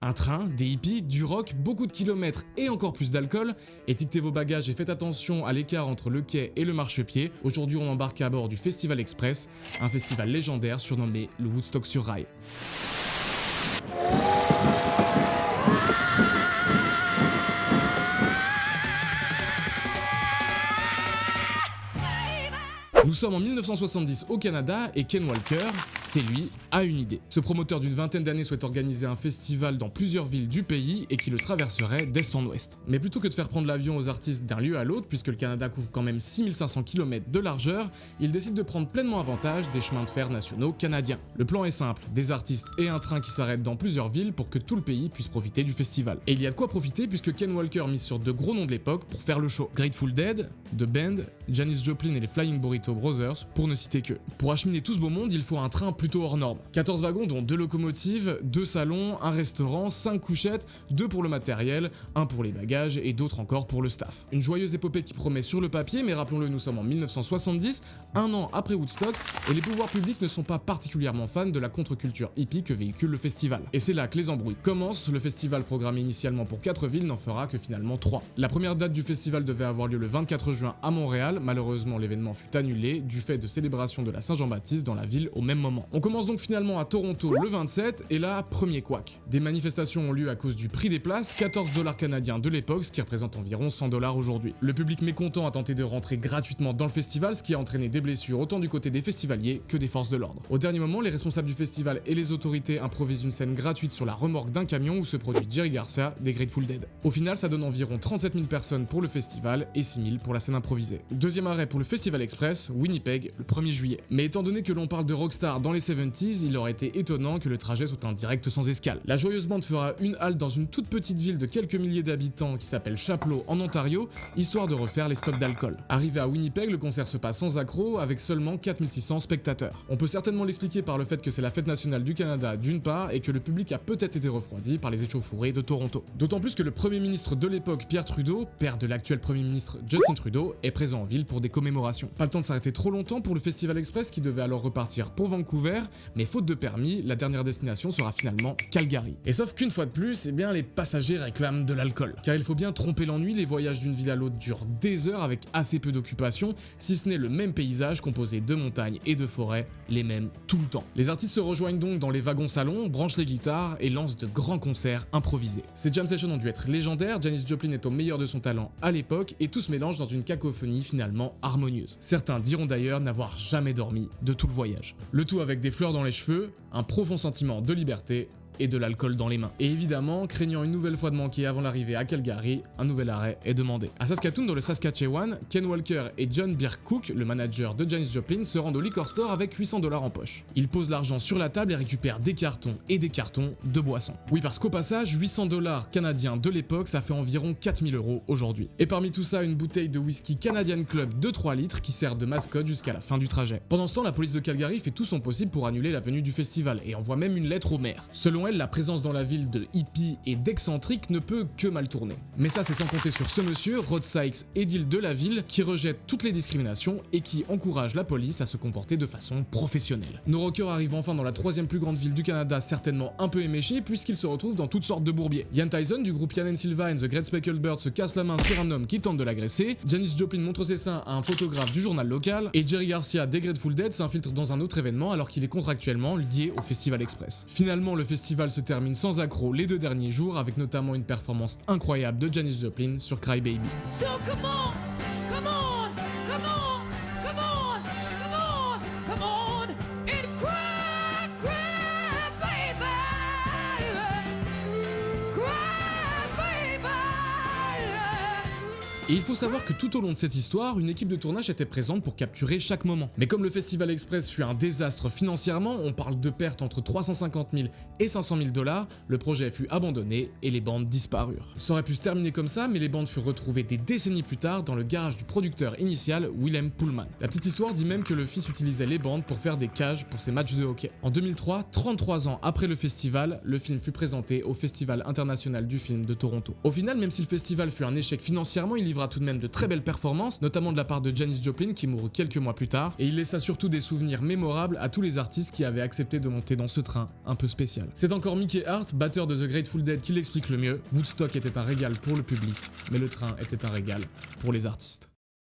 Un train, des hippies, du rock, beaucoup de kilomètres et encore plus d'alcool. Étiquetez vos bagages et faites attention à l'écart entre le quai et le marchepied. Aujourd'hui, on embarque à bord du Festival Express, un festival légendaire surnommé le Woodstock sur rail. Nous sommes en 1970 au Canada et Ken Walker, c'est lui, a une idée. Ce promoteur d'une vingtaine d'années souhaite organiser un festival dans plusieurs villes du pays et qui le traverserait d'est en ouest. Mais plutôt que de faire prendre l'avion aux artistes d'un lieu à l'autre, puisque le Canada couvre quand même 6500 km de largeur, il décide de prendre pleinement avantage des chemins de fer nationaux canadiens. Le plan est simple, des artistes et un train qui s'arrêtent dans plusieurs villes pour que tout le pays puisse profiter du festival. Et il y a de quoi profiter puisque Ken Walker mise sur de gros noms de l'époque pour faire le show. Grateful Dead, The Band, Janis Joplin et les Flying Burrito Brothers, pour ne citer que. Pour acheminer tout ce beau monde, il faut un train plutôt hors norme. 14 wagons dont 2 locomotives, 2 salons, un restaurant, 5 couchettes, 2 pour le matériel, 1 pour les bagages et d'autres encore pour le staff. Une joyeuse épopée qui promet sur le papier, mais rappelons-le, nous sommes en 1970, un an après Woodstock, et les pouvoirs publics ne sont pas particulièrement fans de la contre-culture hippie que véhicule le festival. Et c'est là que les embrouilles commencent, le festival programmé initialement pour 4 villes n'en fera que finalement 3. La première date du festival devait avoir lieu le 24 juin à Montréal, malheureusement l'événement fut annulé du fait de célébration de la Saint-Jean-Baptiste dans la ville au même moment. On commence donc finalement à Toronto le 27 et là, premier couac. Des manifestations ont lieu à cause du prix des places, 14 $ canadiens de l'époque, ce qui représente environ 100 $ aujourd'hui. Le public mécontent a tenté de rentrer gratuitement dans le festival, ce qui a entraîné des blessures autant du côté des festivaliers que des forces de l'ordre. Au dernier moment, les responsables du festival et les autorités improvisent une scène gratuite sur la remorque d'un camion où se produit Jerry Garcia des Grateful Dead. Au final, ça donne environ 37 000 personnes pour le festival et 6 000 pour la scène improvisée. Deuxième arrêt pour le Festival Express, Winnipeg, le 1er juillet. Mais étant donné que l'on parle de rockstar dans les 70s, il aurait été étonnant que le trajet soit un direct sans escale. La joyeuse bande fera une halte dans une toute petite ville de quelques milliers d'habitants qui s'appelle Chapleau en Ontario, histoire de refaire les stocks d'alcool. Arrivé à Winnipeg, le concert se passe sans accroc avec seulement 4600 spectateurs. On peut certainement l'expliquer par le fait que c'est la fête nationale du Canada d'une part et que le public a peut-être été refroidi par les échauffourées de Toronto. D'autant plus que le premier ministre de l'époque, Pierre Trudeau, père de l'actuel premier ministre Justin Trudeau, est présent en ville pour des commémorations. Pas le temps de s'arrêter trop longtemps pour le Festival Express qui devait alors repartir pour Vancouver, mais faute de permis, la dernière destination sera finalement Calgary. Et sauf qu'une fois de plus, eh bien les passagers réclament de l'alcool. Car il faut bien tromper l'ennui, les voyages d'une ville à l'autre durent des heures avec assez peu d'occupation, si ce n'est le même paysage composé de montagnes et de forêts, les mêmes tout le temps. Les artistes se rejoignent donc dans les wagons salons, branchent les guitares et lancent de grands concerts improvisés. Ces jam sessions ont dû être légendaires, Janis Joplin est au meilleur de son talent à l'époque et tout se mélange dans une cacophonie finalement harmonieuse. Certains diront d'ailleurs n'avoir jamais dormi de tout le voyage. Le tout avec des fleurs dans les cheveux, un profond sentiment de liberté et de l'alcool dans les mains. Et évidemment, craignant une nouvelle fois de manquer avant l'arrivée à Calgary, un nouvel arrêt est demandé. À Saskatoon, dans le Saskatchewan, Ken Walker et John Biercook, le manager de Janis Joplin, se rendent au liquor store avec 800 $ en poche. Ils posent l'argent sur la table et récupèrent des cartons de boissons. Oui, parce qu'au passage, 800 $ canadiens de l'époque, ça fait environ 4000 € aujourd'hui. Et parmi tout ça, une bouteille de whisky Canadian Club de 3 litres qui sert de mascotte jusqu'à la fin du trajet. Pendant ce temps, la police de Calgary fait tout son possible pour annuler la venue du festival et envoie même une lettre au maire. Selon elle, la présence dans la ville de hippies et d'excentriques ne peut que mal tourner. Mais ça, c'est sans compter sur ce monsieur, Rod Sykes, édile de la ville, qui rejette toutes les discriminations et qui encourage la police à se comporter de façon professionnelle. Nos rockers arrivent enfin dans la 3e plus grande ville du Canada, certainement un peu éméchés, puisqu'ils se retrouvent dans toutes sortes de bourbiers. Ian Tyson du groupe Ian & Silva and the Great Speckled Bird se casse la main sur un homme qui tente de l'agresser, Janis Joplin montre ses seins à un photographe du journal local, et Jerry Garcia des Grateful Dead s'infiltre dans un autre événement alors qu'il est contractuellement lié au Festival Express. Finalement, le festival se termine sans accroc les 2 derniers jours avec notamment une performance incroyable de Janis Joplin sur Cry Baby. So come on, come on, come on, come on, come on, come on, and cry, cry, baby, cry, baby. Et il faut savoir que tout au long de cette histoire, une équipe de tournage était présente pour capturer chaque moment. Mais comme le Festival Express fut un désastre financièrement, on parle de pertes entre 350 000 et 500 000 $, le projet fut abandonné et les bandes disparurent. Ça aurait pu se terminer comme ça, mais les bandes furent retrouvées des décennies plus tard dans le garage du producteur initial, Willem Pullman. La petite histoire dit même que le fils utilisait les bandes pour faire des cages pour ses matchs de hockey. En 2003, 33 ans après le festival, le film fut présenté au Festival international du film de Toronto. Au final, même si le festival fut un échec financièrement, il livre livra tout de même de très belles performances, notamment de la part de Janis Joplin qui mourut quelques mois plus tard, et il laissa surtout des souvenirs mémorables à tous les artistes qui avaient accepté de monter dans ce train un peu spécial. C'est encore Mickey Hart, batteur de The Grateful Dead, qui l'explique le mieux. Woodstock était un régal pour le public, mais le train était un régal pour les artistes.